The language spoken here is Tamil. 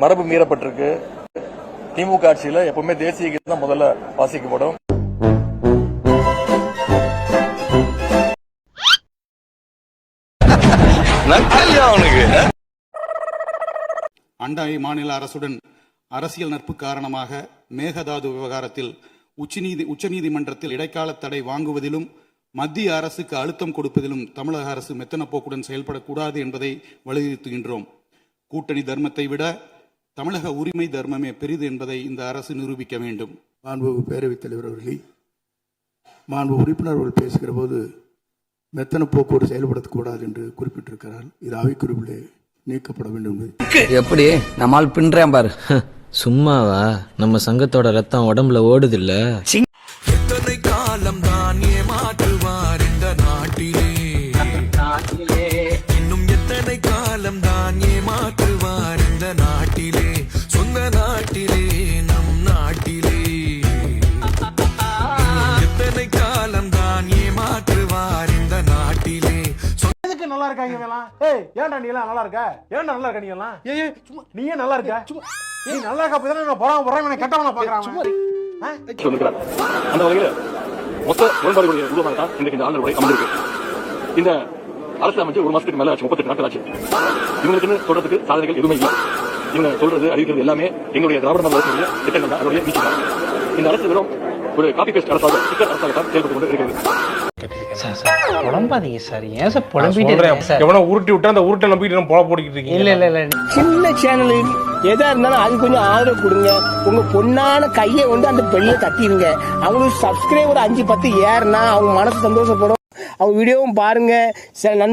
மரபு மீறப்பட்டிருக்கு. திமுக ஆட்சியில எப்பவுமே தேசிய கீதம் தான் முதல்ல வாசிக்கப்படும். அண்டை மாநில அரசுடன் அரசியல் நட்பு காரணமாக மேகதாது விவகாரத்தில் உச்சநீதிமன்றத்தில் இடைக்கால தடை வாங்குவதிலும் மத்திய அரசுக்கு அழுத்தம் கொடுப்பதிலும் தமிழக அரசு மெத்தன போக்குடன் செயல்படக்கூடாது என்பதை வலியுறுத்துகின்றோம். கூட்டணி தர்மத்தை விட தமிழக உரிமை தர்மமே பெரிது என்பதை இந்த அரசு நிரூபிக்க வேண்டும். மாண்பு பேரவைத் தலைவர் அவர்களே, மாண்பு உறுப்பினர்கள் பேசுகிற போது மெத்தன போக்கோடு செயல்படக்கூடாது என்று குறிப்பிட்டிருக்கிறார். இது அவைக்குறிப்பிலே நீக்கப்பட வேண்டும். எப்படி நம்மால் பின்றேன் பாரு. சும்மாவா? நம்ம சங்கத்தோட ரத்தம் உடம்புல ஓடுது இல்ல. எத்தனை காலம் தான் ஏமாற்றுவார் இந்த நாட்டிலே, இன்னும் எத்தனை காலம் தான் ஏமாற்றுவார் இந்த நாட்டிலே, சொந்த நாட்டிலே நம் நாட்டிலே, எத்தனை காலம் தான் ஏமாற்றுவார் இந்த நாட்டிலே. நல்லா இருக்காங்க எல்லாம். ஏய் ஏன்டா நீ எல்லாம் நல்லா இருக்க? ஏன்டா நல்லா இருக்க நீ எல்லாம்? ஏய் சும்மா நீ ஏன் நல்லா இருக்க? சும்மா நீ நல்லா இருக்க அப்பதான் நான் போறாம கெட்டவனா பாக்குறான். சும்மா சொல்லுகிறார். அந்த வகையில மொத்த முரண்பாடுகளுடைய உருவமாக தான் இன்றைக்கு இந்த ஆளுநர் உரை அமைந்திருக்கு. இந்த அரசு அமைச்சு ஒரு மாசத்துக்கு மேல ஆச்சு, 38 நாட்கள் ஆச்சு. இவங்களுக்குன்னு சொல்றதுக்கு சாதனைகள் எதுவுமே இல்லை. இவங்க சொல்றது அறிவிக்கிறது எல்லாமே எங்களுடைய திராவிட மாடல் அரசுடைய திட்டங்கள் தான், அதோடைய நீச்சல் தான். இந்த அரசு வெறும் ஒரு காப்பி பேஸ்ட் அரசாக சிக்கல் அரசாகத்தான் செயல்பட்டு கொண்டு இருக்கிறது. புலம்பாதீங்க சார். ஏன் சார் புலம்பிட்டு எவனோ உருட்டி விட்டா அந்த உருட்டை நம்பிட்டு நம்ம போடிக்கிட்டு இருக்கீங்க. இல்ல சின்ன சேனல் எதா இருந்தாலும் அது கொஞ்சம் ஆதரவு கொடுங்க. உங்க பொண்ணான கையை வந்து அந்த பெல்ல தட்டிடுங்க. அவங்களுக்கு சப்ஸ்கிரைபர் 5-10 ஏறுனா அவங்க மனசு சந்தோஷப்படும். அவங்க வீடியோவும் பாருங்க. சில நண்பர்